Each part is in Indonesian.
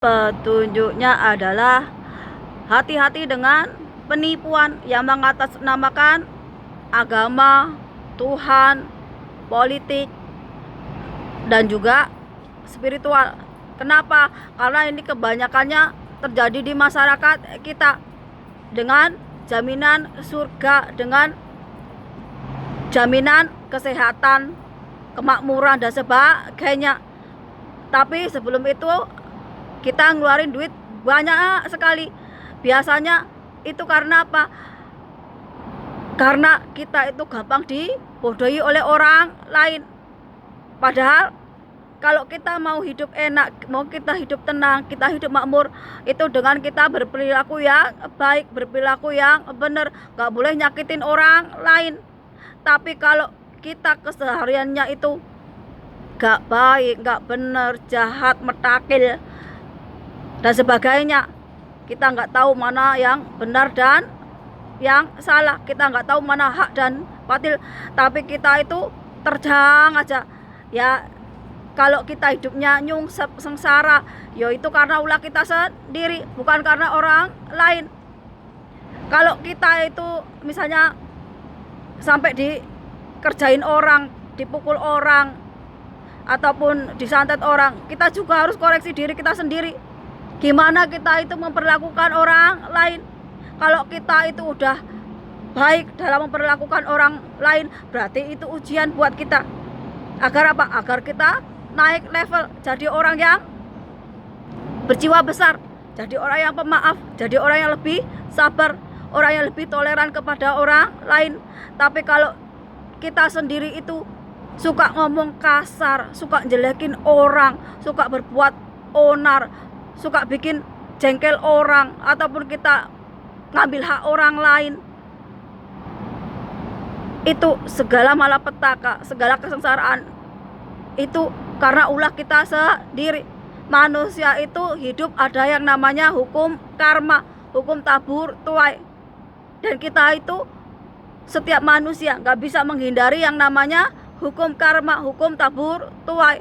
Petunjuknya adalah hati-hati dengan penipuan yang mengatasnamakan agama, Tuhan, politik, dan juga spiritual. Kenapa? Karena ini kebanyakannya terjadi di masyarakat kita dengan jaminan surga, dengan jaminan kesehatan, kemakmuran, dan sebagainya. Tapi sebelum itu kita ngeluarin duit banyak sekali. Biasanya itu karena apa? Karena kita itu gampang dibodohi oleh orang lain. Padahal kalau kita mau hidup enak, mau kita hidup tenang, kita hidup makmur, itu dengan kita berperilaku yang baik, berperilaku yang benar, gak boleh nyakitin orang lain. Tapi kalau kita kesehariannya itu gak baik, gak benar, jahat, metakil, dan sebagainya, kita nggak tahu mana yang benar dan yang salah, kita nggak tahu mana hak dan batil, tapi kita itu terjang aja ya. Kalau kita hidupnya nyungsep sengsara, ya itu karena ulah kita sendiri, bukan karena orang lain. Kalau kita itu misalnya sampai dikerjain orang, dipukul orang, ataupun disantet orang, kita juga harus koreksi diri kita sendiri. Gimana kita itu memperlakukan orang lain. Kalau kita itu udah baik dalam memperlakukan orang lain, berarti itu ujian buat kita. Agar apa? Agar kita naik level, jadi orang yang berjiwa besar, jadi orang yang pemaaf, jadi orang yang lebih sabar, orang yang lebih toleran kepada orang lain. Tapi kalau kita sendiri itu suka ngomong kasar, suka jelekin orang, suka berbuat onar, suka bikin jengkel orang, ataupun kita ngambil hak orang lain, itu segala malapetaka, segala kesengsaraan itu karena ulah kita sendiri. Manusia itu hidup ada yang namanya hukum karma, hukum tabur tuai, dan kita itu setiap manusia nggak bisa menghindari yang namanya hukum karma, hukum tabur tuai.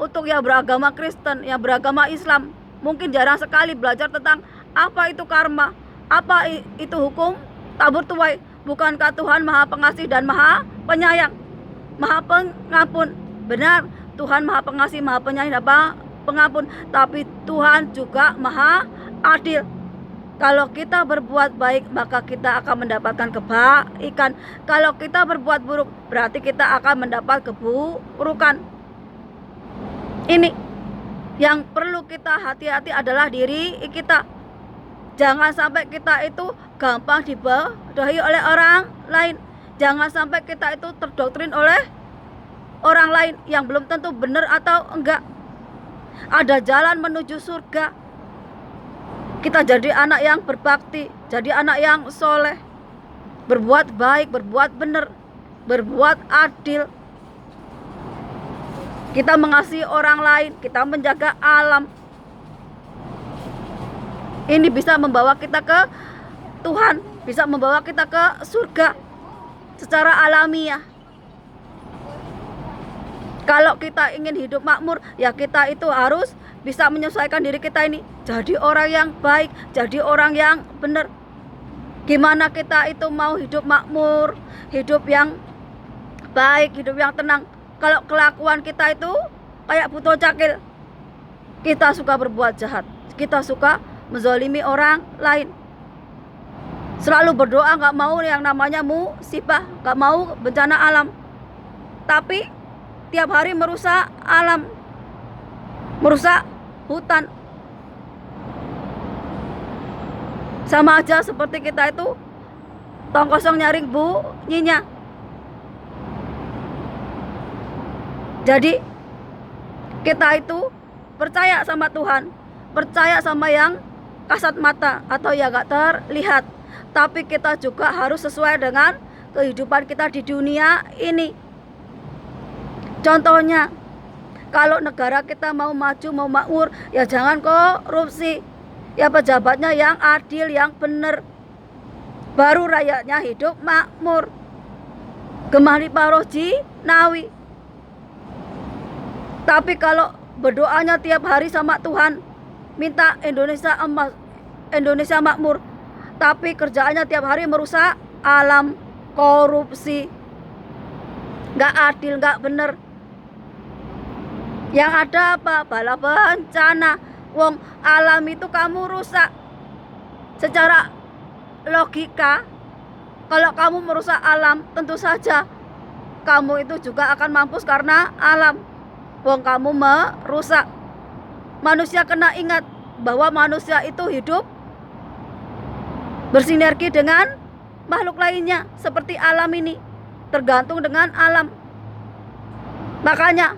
Untuk yang beragama Kristen, yang beragama Islam, mungkin jarang sekali belajar tentang apa itu karma, apa itu hukum tabur tuai. Bukankah Tuhan Maha Pengasih dan Maha Penyayang, Maha Pengampun? Benar, Tuhan Maha Pengasih, Maha Penyayang, dan Pengampun. Tapi Tuhan juga Maha Adil. Kalau kita berbuat baik, maka kita akan mendapatkan kebaikan. Kalau kita berbuat buruk, berarti kita akan mendapat keburukan. Ini yang perlu kita hati-hati adalah diri kita. Jangan sampai kita itu gampang dibodohi oleh orang lain. Jangan sampai kita itu terdoktrin oleh orang lain yang belum tentu benar atau enggak. Ada jalan menuju surga. Kita jadi anak yang berbakti, jadi anak yang soleh, berbuat baik, berbuat benar, berbuat adil. Kita mengasihi orang lain, kita menjaga alam. Ini bisa membawa kita ke Tuhan, bisa membawa kita ke surga secara alamiah. Kalau kita ingin hidup makmur, ya kita itu harus bisa menyesuaikan diri kita ini jadi orang yang baik, jadi orang yang benar. Gimana kita itu mau hidup makmur, hidup yang baik, hidup yang tenang, kalau kelakuan kita itu kayak buto cakil? Kita suka berbuat jahat, kita suka menzalimi orang lain, selalu berdoa gak mau yang namanya musibah, gak mau bencana alam, tapi tiap hari merusak alam, merusak hutan. Sama aja seperti kita itu tong kosong nyaring bunyinya. Jadi kita itu percaya sama Tuhan, percaya sama yang kasat mata atau yang gak terlihat, tapi kita juga harus sesuai dengan kehidupan kita di dunia ini. Contohnya, kalau negara kita mau maju, mau makmur, ya jangan korupsi, ya pejabatnya yang adil, yang benar, baru rakyatnya hidup makmur. Gemari paroji nawi. Tapi kalau berdoanya tiap hari sama Tuhan, minta Indonesia emas, Indonesia makmur, tapi kerjaannya tiap hari merusak alam, korupsi, nggak adil, nggak bener. Yang ada apa? Bala bencana. Wong alam itu kamu rusak. Secara logika, kalau kamu merusak alam, tentu saja kamu itu juga akan mampus karena alam. Wong kamu merusak. Manusia kena ingat bahwa manusia itu hidup bersinergi dengan makhluk lainnya seperti alam ini, tergantung dengan alam. Makanya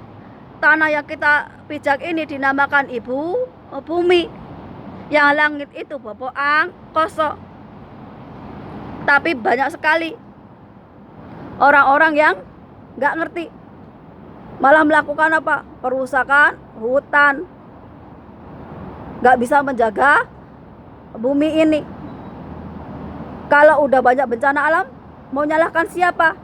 tanah yang kita pijak ini dinamakan ibu bumi. Yang langit itu bobo angkoso. Tapi banyak sekali orang-orang yang nggak ngerti, malah melakukan apa? Perusakan hutan, nggak bisa menjaga bumi ini. Kalau udah banyak bencana alam, mau nyalahkan siapa?